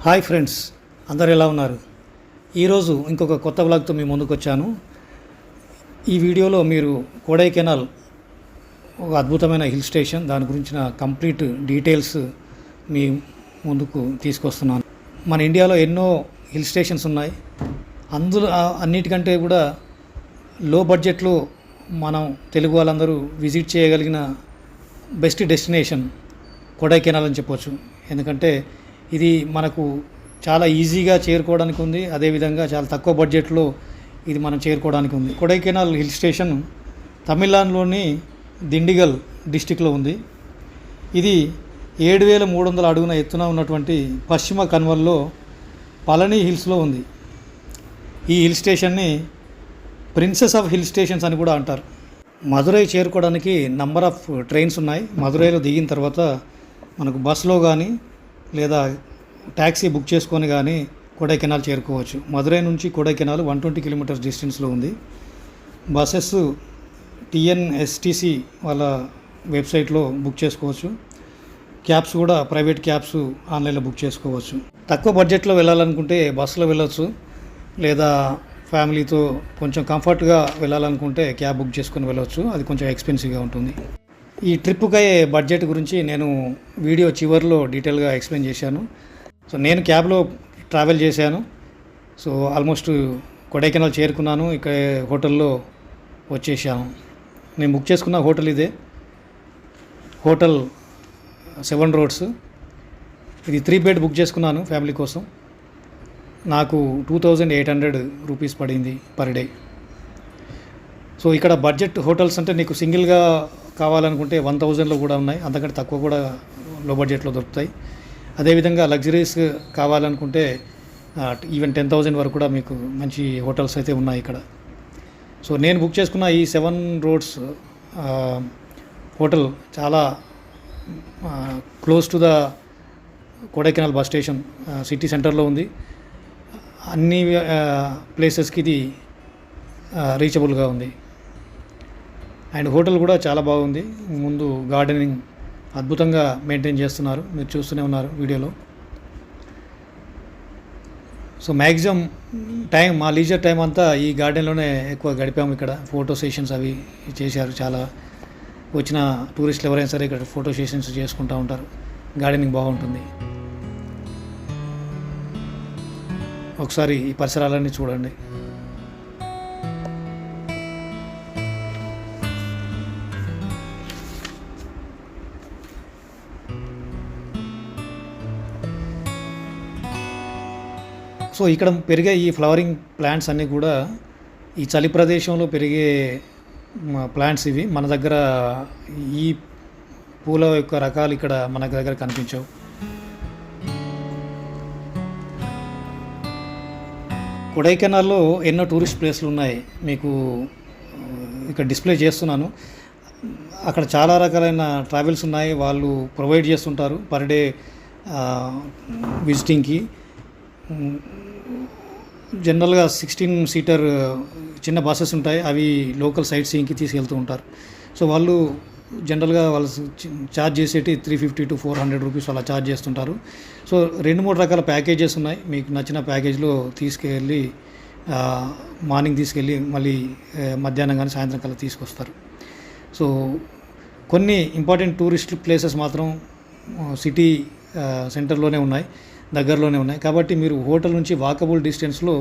Hi friends, అందరు ఎలా ఉన్నారు? ఈరోజు ఇంకొక కొత్త వ్లాగ్తో మీ ముందుకు వచ్చాను. ఈ వీడియోలో మీరు కొడైకెనాల్ ఒక అద్భుతమైన హిల్ స్టేషన్, దాని గురించిన కంప్లీట్ డీటెయిల్స్ మీ ముందుకు తీసుకొస్తున్నాను. మన ఇండియాలో ఎన్నో హిల్ స్టేషన్స్ ఉన్నాయి. అందులో అన్నిటికంటే కూడా లో బడ్జెట్లో మనం తెలుగు వాళ్ళందరూ విజిట్ చేయగలిగిన బెస్ట్ డెస్టినేషన్ కొడైకెనాల్ అని చెప్పవచ్చు. ఎందుకంటే ఇది మనకు చాలా ఈజీగా చేరుకోవడానికి ఉంది, అదేవిధంగా చాలా తక్కువ బడ్జెట్లో ఇది మనం చేరుకోవడానికి ఉంది. కొడైకెనాల్ హిల్ స్టేషన్ తమిళనాడులోని దిండిగల్ డిస్టిక్లో ఉంది. ఇది 7,300 అడుగున ఎత్తున ఉన్నటువంటి పశ్చిమ కన్వల్లో పళని హిల్స్లో ఉంది. ఈ హిల్ స్టేషన్ని ప్రిన్సెస్ ఆఫ్ హిల్ స్టేషన్స్ అని కూడా అంటారు. మదురై చేరుకోవడానికి నంబర్ ఆఫ్ ట్రైన్స్ ఉన్నాయి. మదురైలో దిగిన తర్వాత మనకు బస్సులో కానీ లేదా ట్యాక్సీ బుక్ చేసుకొని కానీ కొడైకెనాల్ చేరుకోవచ్చు. మదురై నుంచి కొడైకెనాల్ 120 కిలోమీటర్స్ డిస్టెన్స్లో ఉంది. బస్సెస్ TNSTC వాళ్ళ వెబ్సైట్లో బుక్ చేసుకోవచ్చు. క్యాబ్స్ కూడా ప్రైవేట్ క్యాబ్స్ ఆన్లైన్లో బుక్ చేసుకోవచ్చు. తక్కువ బడ్జెట్లో వెళ్ళాలనుకుంటే బస్సులో వెళ్ళొచ్చు, లేదా ఫ్యామిలీతో కొంచెం కంఫర్ట్గా వెళ్ళాలనుకుంటే క్యాబ్ బుక్ చేసుకొని వెళ్ళవచ్చు. అది కొంచెం ఎక్స్పెన్సివ్గా ఉంటుంది. ఈ ట్రిప్కి అయ్యే బడ్జెట్ గురించి నేను వీడియో చివరిలో డీటెయిల్గా ఎక్స్ప్లెయిన్ చేశాను. సో నేను క్యాబ్లో ట్రావెల్ చేశాను. సో ఆల్మోస్ట్ కొడైకెనాల్ చేరుకున్నాను. ఇక్కడ హోటల్లో వచ్చేసాను. నేను బుక్ చేసుకున్న హోటల్ ఇదే, హోటల్ 7 రోడ్స్. ఇది 3 బెడ్ బుక్ చేసుకున్నాను ఫ్యామిలీ కోసం. నాకు 2,800 రూపీస్ పడింది పర్ డే. సో ఇక్కడ బడ్జెట్ హోటల్స్ అంటే నీకు సింగిల్గా కావాలనుకుంటే 1,000లో కూడా ఉన్నాయి, అంతకంటే తక్కువ కూడా లో బడ్జెట్లో దొరుకుతాయి. అదేవిధంగా లగ్జరీస్ కావాలనుకుంటే ఈవెన్ 10,000 వరకు కూడా మీకు మంచి హోటల్స్ అయితే ఉన్నాయి ఇక్కడ. సో నేను బుక్ చేసుకున్న ఈ 7 రోడ్స్ హోటల్ చాలా close to the Kodaikanal bus station, city సెంటర్లో ఉంది. అన్ని ప్లేసెస్కి ఇది రీచబుల్గా ఉంది. అండ్ హోటల్ కూడా చాలా బాగుంది. ముందు గార్డెనింగ్ అద్భుతంగా మెయింటైన్ చేస్తున్నారు, మీరు చూస్తూనే ఉన్నారు వీడియోలో. సో మ్యాక్సిమం టైం, మా లీజర్ టైం అంతా ఈ గార్డెన్లోనే ఎక్కువ గడిపాము. ఇక్కడ ఫోటో సెషన్స్ అవి చేశారు. చాలా వచ్చిన టూరిస్టులు ఎవరైనా సరే ఇక్కడ ఫోటో సెషన్స్ చేసుకుంటూ ఉంటారు. గార్డెనింగ్ బాగుంటుంది. ఒకసారి ఈ పరిసరాలన్నీ చూడండి. సో ఇక్కడ పెరిగే ఈ ఫ్లవరింగ్ ప్లాంట్స్ అన్నీ కూడా ఈ చలి ప్రదేశంలో పెరిగే ప్లాంట్స్ ఇవి. మన దగ్గర ఈ పూల యొక్క రకాలు ఇక్కడ మన దగ్గర కనిపించవు. కొడైకెనాల్లో ఎన్నో టూరిస్ట్ ప్లేస్లు ఉన్నాయి, మీకు ఇక్కడ డిస్ప్లే చేస్తున్నాను. అక్కడ చాలా రకాలైన ట్రావెల్స్ ఉన్నాయి, వాళ్ళు ప్రొవైడ్ చేస్తుంటారు పర్ డే విజిటింగ్కి. జనరల్గా 16 సీటర్ చిన్న బస్సెస్ ఉంటాయి, అవి లోకల్ సైట్ సీయింగ్కి తీసుకెళ్తూ ఉంటారు. సో వాళ్ళు జనరల్గా వాళ్ళు ఛార్జ్ చేసేటి 350 to 400 రూపీస్ అలా ఛార్జ్ చేస్తుంటారు. సో 2-3 రకాల ప్యాకేజెస్ ఉన్నాయి. మీకు నచ్చిన ప్యాకేజ్లో తీసుకెళ్ళి మార్నింగ్ తీసుకెళ్ళి మళ్ళీ మధ్యాహ్నం కానీ సాయంత్రం కల్లా తీసుకొస్తారు. సో కొన్ని ఇంపార్టెంట్ టూరిస్ట్ ప్లేసెస్ మాత్రం సిటీ సెంటర్లోనే ఉన్నాయి, దగ్గరలోనే ఉన్నాయి. కాబట్టి మీరు హోటల్ నుంచి వాకబుల్ డిస్టెన్స్లో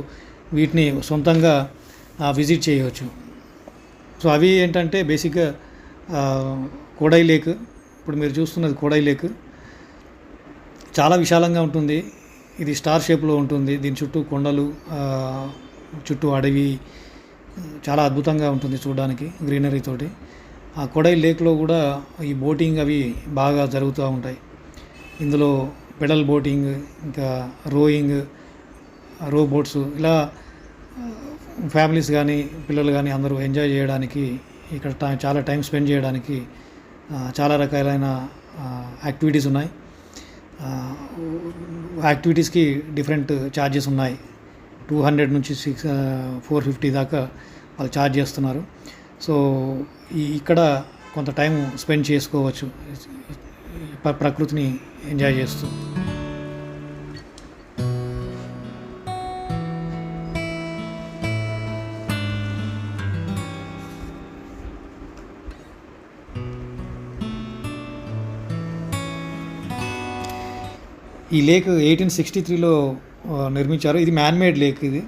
వీటిని సొంతంగా విజిట్ చేయవచ్చు. సో అవి ఏంటంటే బేసిక్గా కోడై లేక్. ఇప్పుడు మీరు చూస్తున్నది కోడై లేక్. చాలా విశాలంగా ఉంటుంది. ఇది స్టార్ షేప్లో ఉంటుంది. దీని చుట్టూ కొండలు, చుట్టూ అడవి, చాలా అద్భుతంగా ఉంటుంది చూడడానికి గ్రీనరీ తోటి. ఆ కోడై లేక్లో కూడా ఈ బోటింగ్ అవి బాగా జరుగుతూ ఉంటాయి. ఇందులో పెడల్ బోటింగ్, ఇంకా రోయింగ్, రో బోట్స్, ఇలా ఫ్యామిలీస్ కానీ పిల్లలు కానీ అందరూ ఎంజాయ్ చేయడానికి ఇక్కడ చాలా టైం స్పెండ్ చేయడానికి చాలా రకాలైన యాక్టివిటీస్ ఉన్నాయి. యాక్టివిటీస్కి డిఫరెంట్ ఛార్జెస్ ఉన్నాయి. 200 నుంచి 450 దాకా వాళ్ళు ఛార్జ్ చేస్తున్నారు. సో ఇక్కడ కొంత టైం స్పెండ్ చేసుకోవచ్చు ప్రకృతిని ఎంజాయ్ చేస్తూ. ఈ లేక్ 1863లో నిర్మించారు. ఇది మ్యాన్ మేడ్ లేక్ ఇది.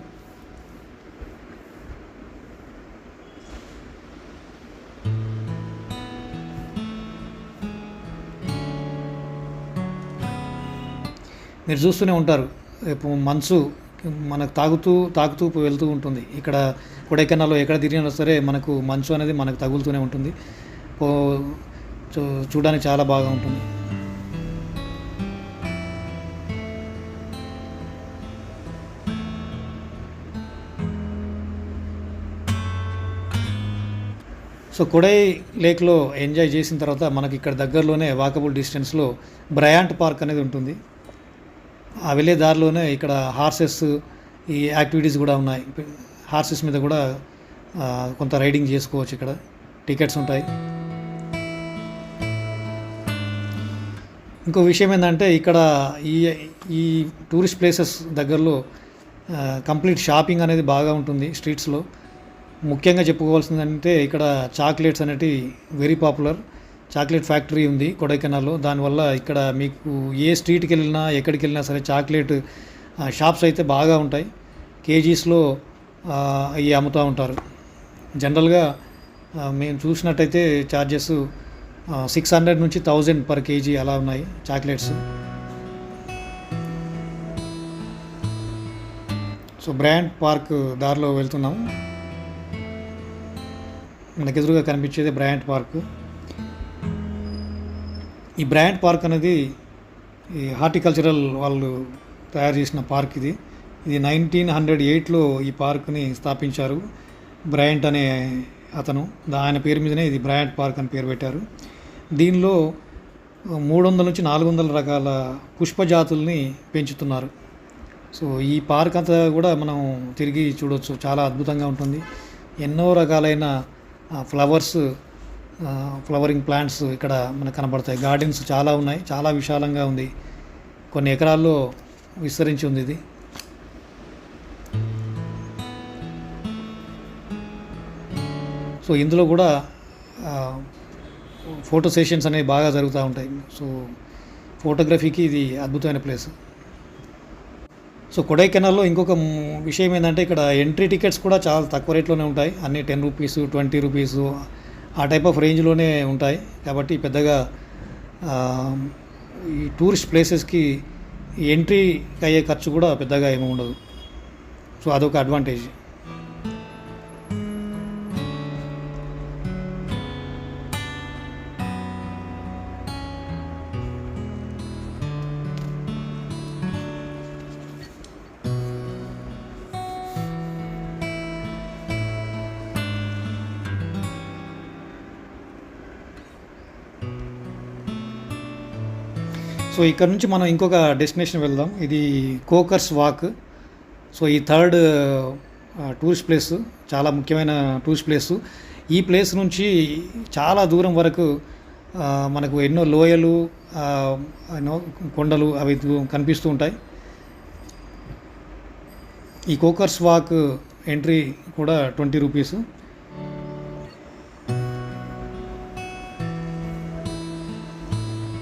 మీరు చూస్తూనే ఉంటారు, ఇప్పుడు మంచు మనకు తాకుతూ వెళ్తూ ఉంటుంది. ఇక్కడ కొడైకెనాల్లో ఎక్కడ తిరిగినా సరే మనకు మంచు అనేది మనకు తగులుతూనే ఉంటుంది. చూడడానికి చాలా బాగా ఉంటుంది. సో కొడై లేక్లో ఎంజాయ్ చేసిన తర్వాత మనకి ఇక్కడ దగ్గరలోనే వాకబుల్ డిస్టెన్స్లో బ్రయాంట్ పార్క్ అనేది ఉంటుంది. ఆ వెళ్ళే దారిలోనే ఇక్కడ హార్సెస్ ఈ యాక్టివిటీస్ కూడా ఉన్నాయి. హార్సెస్ మీద కూడా కొంత రైడింగ్ చేసుకోవచ్చు. ఇక్కడ టికెట్స్ ఉంటాయి. ఇంకో విషయం ఏంటంటే ఇక్కడ ఈ ఈ టూరిస్ట్ ప్లేసెస్ దగ్గరలో కంప్లీట్ షాపింగ్ అనేది బాగా ఉంటుంది స్ట్రీట్స్లో. ముఖ్యంగా చెప్పుకోవాల్సిందంటే ఇక్కడ చాక్లెట్స్ అనేటివి వెరీ పాపులర్. చాక్లెట్ ఫ్యాక్టరీ ఉంది కొడైకెనాల్లో. దానివల్ల ఇక్కడ మీకు ఏ స్ట్రీట్కి వెళ్ళినా ఎక్కడికి వెళ్ళినా సరే చాక్లెట్ షాప్స్ అయితే బాగా ఉంటాయి. కేజీస్లో అవి అమ్ముతూ ఉంటారు. జనరల్గా మేము చూసినట్టయితే ఛార్జెస్ 600 నుంచి 1000 పర్ కేజీ అలా ఉన్నాయి చాక్లెట్స్. సో బ్రయాంట్ పార్క్ దారిలో వెళ్తున్నాము. మనకు ఎదురుగా కనిపించేది బ్రయాంట్ పార్క్. ఈ బ్రయాంట్ పార్క్ అనేది ఈ హార్టికల్చరల్ వాళ్ళు తయారు చేసిన పార్క్ ఇది. 1908లో ఈ పార్క్ని స్థాపించారు బ్రయాంట్ అనే అతను. ఆయన పేరు మీదనే ఇది బ్రయాంట్ పార్క్ అని పేరు పెట్టారు. దీనిలో 300 నుంచి 400 రకాల పుష్ప జాతుల్ని పెంచుతున్నారు. సో ఈ పార్క్ అంతా కూడా మనం తిరిగి చూడవచ్చు. చాలా అద్భుతంగా ఉంటుంది. ఎన్నో రకాలైన ఫ్లవరింగ్ ప్లాంట్స్ ఇక్కడ మనకు కనబడతాయి. గార్డెన్స్ చాలా ఉన్నాయి. చాలా విశాలంగా ఉంది. కొన్ని ఎకరాల్లో విస్తరించి ఉంది ఇది. సో ఇందులో కూడా ఫోటో సెషన్స్ అనేవి బాగా జరుగుతూ ఉంటాయి. సో ఫోటోగ్రఫీకి ఇది అద్భుతమైన ప్లేస్. సో కొడైకెనాల్లో ఇంకొక విషయం ఏంటంటే ఇక్కడ ఎంట్రీ టికెట్స్ కూడా చాలా తక్కువ రేట్లోనే ఉంటాయి. అన్నీ 10 రూపీస్ 20 రూపీస్ ఆ టైప్ ఆఫ్ రేంజ్లోనే ఉంటాయి. కాబట్టి పెద్దగా ఈ టూరిస్ట్ ప్లేసెస్కి ఎంట్రీకి అయ్యే ఖర్చు కూడా పెద్దగా ఏమీ ఉండదు. సో అదొక అడ్వాంటేజ్. సో ఇక్కడ నుంచి మనం ఇంకొక డెస్టినేషన్ వెళ్దాం. ఇది కోకర్స్ వాక్. సో ఈ థర్డ్ టూరిస్ట్ ప్లేస్, చాలా ముఖ్యమైన టూరిస్ట్ ప్లేసు. ఈ ప్లేస్ నుంచి చాలా దూరం వరకు మనకు ఎన్నో లోయలు, ఎన్నో కొండలు అవి కనిపిస్తూ ఉంటాయి. ఈ కోకర్స్ వాక్ ఎంట్రీ కూడా 20 రూపీస్.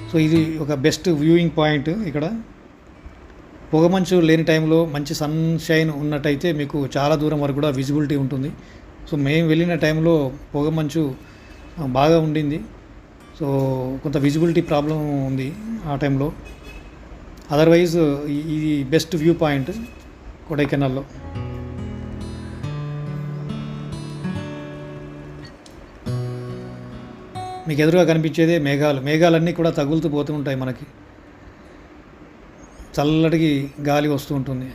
సో ఇది ఒక బెస్ట్ వ్యూయింగ్ పాయింట్. ఇక్కడ పొగమంచు లేని టైంలో మంచి సన్షైన్ ఉన్నట్టయితే మీకు చాలా దూరం వరకు కూడా విజిబిలిటీ ఉంటుంది. సో మేము వెళ్ళిన టైంలో పొగమంచు బాగా ఉండింది. సో కొంత విజిబిలిటీ ప్రాబ్లం ఉంది ఆ టైంలో. అదర్వైజ్ ఇది బెస్ట్ వ్యూ పాయింట్ కొడైకెనాల్లో. మీకు ఎదురుగా కనిపించేదే మేఘాలన్నీ కూడా తగులుతూ పోతూ ఉంటాయి. మనకి చల్లటి గాలి వస్తూ ఉంటుంది.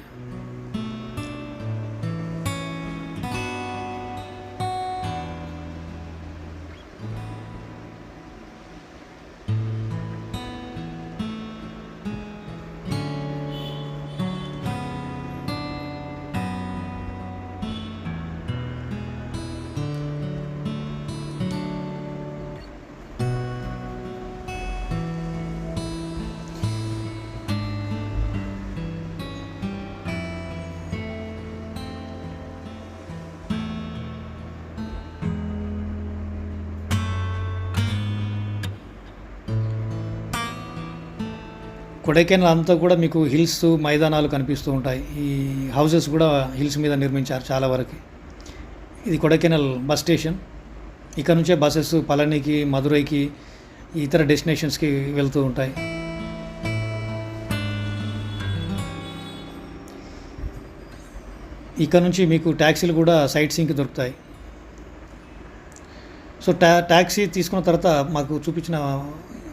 కొడైకెనాల్ అంతా కూడా మీకు హిల్స్ మైదానాలు కనిపిస్తూ ఉంటాయి. ఈ హౌసెస్ కూడా హిల్స్ మీద నిర్మించారు చాలా వరకు. ఇది కొడైకెనాల్ బస్ స్టేషన్. ఇక్కడ నుంచే బస్సెస్ పళనికి, మదురైకి, ఇతర డెస్టినేషన్స్కి వెళ్తూ ఉంటాయి. ఇక్కడ నుంచి మీకు ట్యాక్సీలు కూడా సైట్ సీయింగ్కి దొరుకుతాయి. సో ట్యాక్సీ తీసుకున్న తర్వాత మాకు చూపించిన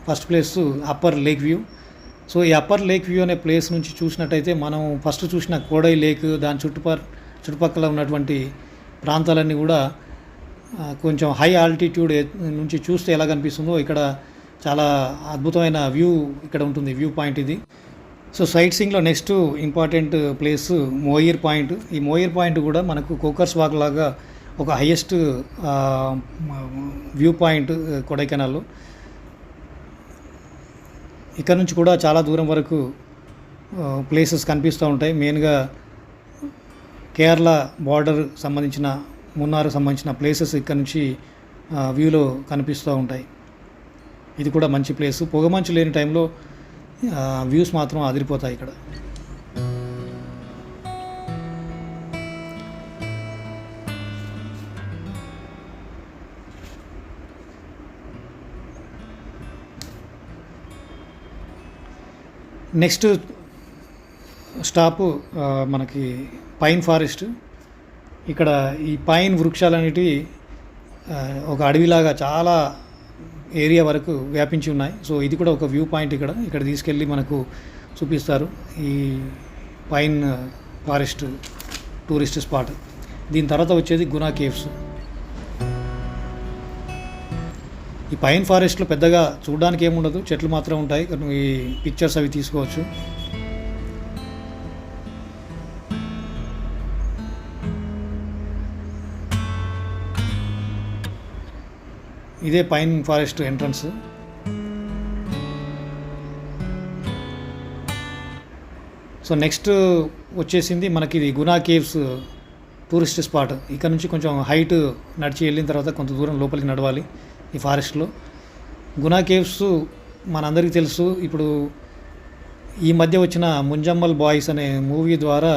first place upper lake view. So ఈ అప్పర్ లేక్ వ్యూ అనే ప్లేస్ నుంచి చూసినట్టయితే మనం ఫస్ట్ చూసిన కోడై లేక్, దాని చుట్టుపక్కల ఉన్నటువంటి ప్రాంతాలన్నీ కూడా కొంచెం హై ఆల్టిట్యూడ్ నుంచి చూస్తే ఎలా కనిపిస్తుందో ఇక్కడ చాలా అద్భుతమైన వ్యూ ఇక్కడ ఉంటుంది. వ్యూ పాయింట్ ఇది. సో సైట్ సీయింగ్లో next important place Moir point. ఈ మోయిర్ పాయింట్ కూడా మనకు కోకర్స్ వాక్ లాగా ఒక హైయెస్ట్ వ్యూ పాయింట్ కొడైకెనాల్లో. ఇక్కడ నుంచి కూడా చాలా దూరం వరకు ప్లేసెస్ కనిపిస్తూ ఉంటాయి. మెయిన్గా కేరళ బార్డర్ సంబంధించిన, మున్నార్ సంబంధించిన ప్లేసెస్ ఇక్కడ నుంచి వ్యూలో కనిపిస్తూ ఉంటాయి. ఇది కూడా మంచి ప్లేస్. పొగమంచు లేని టైంలో వ్యూస్ మాత్రం అదిరిపోతాయి ఇక్కడ. నెక్స్ట్ స్టాపు మనకి పైన్ ఫారెస్ట్. ఇక్కడ ఈ పైన్ వృక్షాలన్నిటివి ఒక అడవిలాగా చాలా ఏరియా వరకు వ్యాపించి ఉన్నాయి. సో ఇది కూడా ఒక వ్యూ పాయింట్. ఇక్కడ తీసుకెళ్ళి మనకు చూపిస్తారు ఈ పైన్ ఫారెస్ట్ టూరిస్ట్ స్పాట్. దీని తర్వాత వచ్చేది గునా కేవ్స్. ఈ పైన్ ఫారెస్ట్లో పెద్దగా చూడడానికి ఏముండదు, చెట్లు మాత్రం ఉంటాయి. ఈ పిక్చర్స్ అవి తీసుకోవచ్చు. ఇదే pine forest entrance. So next వచ్చేసింది మనకి ఇది గునా కేవ్స్ టూరిస్ట్ స్పాట్. ఇక్కడ నుంచి కొంచెం హైట్ నడిచి వెళ్ళిన తర్వాత కొంత దూరం లోపలికి నడవాలి ఈ ఫారెస్ట్లో. గునా కేవ్స్ మనందరికీ తెలుసు. ఇప్పుడు ఈ మధ్య వచ్చిన ముంజమ్మల్ బాయ్స్ అనే మూవీ ద్వారా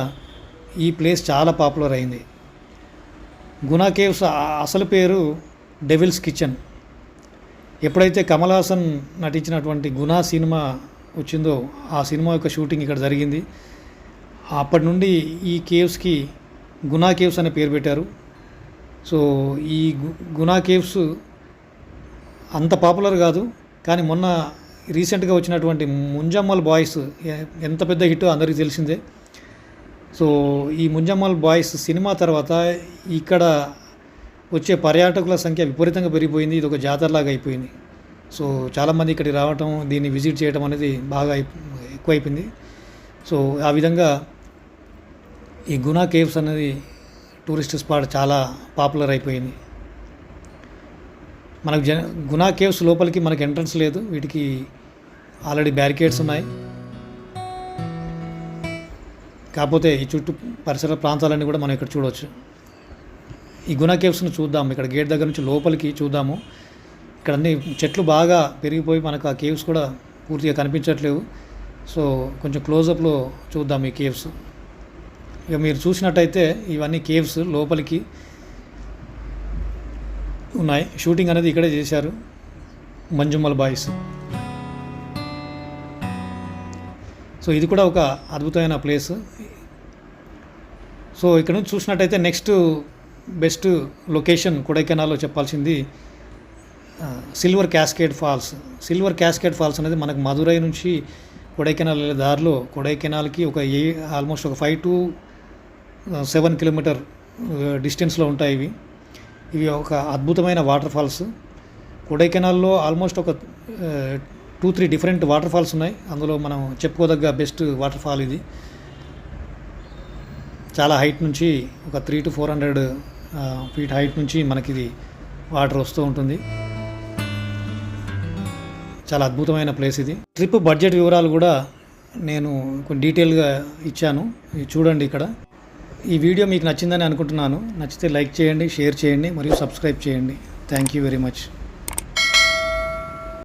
ఈ ప్లేస్ చాలా పాపులర్ అయింది. గునా కేవ్స్ అసలు పేరు డెవిల్స్ కిచెన్. ఎప్పుడైతే కమల్ హాసన్ నటించినటువంటి గునా సినిమా వచ్చిందో ఆ సినిమా యొక్క షూటింగ్ ఇక్కడ జరిగింది. అప్పటి నుండి ఈ కేవ్స్కి గునా కేవ్స్ అనే పేరు పెట్టారు. సో ఈ గునా కేవ్స్ అంత పాపులర్ కాదు, కానీ మొన్న రీసెంట్గా వచ్చినటువంటి ముంజమ్మల్ బాయ్స్ ఎంత పెద్ద హిట్ అందరికీ తెలిసిందే. సో ఈ ముంజమ్మల్ బాయ్స్ సినిమా తర్వాత ఇక్కడ వచ్చే పర్యాటకుల సంఖ్య విపరీతంగా పెరిగిపోయింది. ఇది ఒక జాతరలాగా అయిపోయింది. సో చాలామంది ఇక్కడికి రావటం, దీన్ని విజిట్ చేయడం అనేది బాగా ఎక్కువైపోయింది. సో ఆ విధంగా ఈ గునా కేవ్స్ అనేది టూరిస్ట్ స్పాట్ చాలా పాపులర్ అయిపోయింది. మనకు గునా కేవ్స్ లోపలికి మనకి ఎంట్రన్స్ లేదు. వీటికి ఆల్రెడీ బ్యారికేడ్స్ ఉన్నాయి. కాకపోతే ఈ చుట్టూ పరిసర ప్రాంతాలన్నీ కూడా మనం ఇక్కడ చూడవచ్చు. ఈ గునా కేవ్స్ను చూద్దాం. ఇక్కడ గేట్ దగ్గర నుంచి లోపలికి చూద్దాము. ఇక్కడ అన్ని చెట్లు బాగా పెరిగిపోయి మనకు ఆ కేవ్స్ కూడా పూర్తిగా కనిపించట్లేవు. సో కొంచెం క్లోజప్లో చూద్దాం ఈ కేవ్స్. ఇక మీరు చూసినట్టయితే ఇవన్నీ కేవ్స్ లోపలికి ఉన్నాయి. షూటింగ్ అనేది ఇక్కడే చేశారు మంజుమ్మల్ బాయ్స్. సో ఇది కూడా ఒక అద్భుతమైన ప్లేస్. సో ఇక్కడ నుంచి చూసినట్టయితే నెక్స్ట్ బెస్ట్ లొకేషన్ కొడైకెనాల్లో చెప్పాల్సింది silver cascade falls. Silver cascade falls అనేది మనకు మదురై నుంచి కొడైకెనాల్ వెళ్ళే దారిలో కొడైకెనాల్కి ఆల్మోస్ట్ ఒక 5 to 7 కిలోమీటర్ డిస్టెన్స్లో ఉంటాయి. ఇవి ఒక అద్భుతమైన వాటర్ ఫాల్స్. కొడైకెనాల్లో ఆల్మోస్ట్ ఒక 2-3 డిఫరెంట్ వాటర్ ఫాల్స్ ఉన్నాయి. అందులో మనం చెప్పుకోదగ్గ బెస్ట్ వాటర్ ఫాల్ ఇది. చాలా హైట్ నుంచి ఒక 300 to 400 ఫీట్ హైట్ నుంచి మనకి ఇది వాటర్ వస్తూ ఉంటుంది. చాలా అద్భుతమైన ప్లేస్ ఇది. ట్రిప్ బడ్జెట్ వివరాలు కూడా నేను కొంచెం డీటెయిల్గా ఇచ్చాను. చూడండి ఇక్కడ. ఈ వీడియో మీకు నచ్చిందని అనుకుంటున్నాను. నచ్చితే లైక్ చేయండి, షేర్ చేయండి మరియు సబ్స్క్రైబ్ చేయండి. Thank you very much.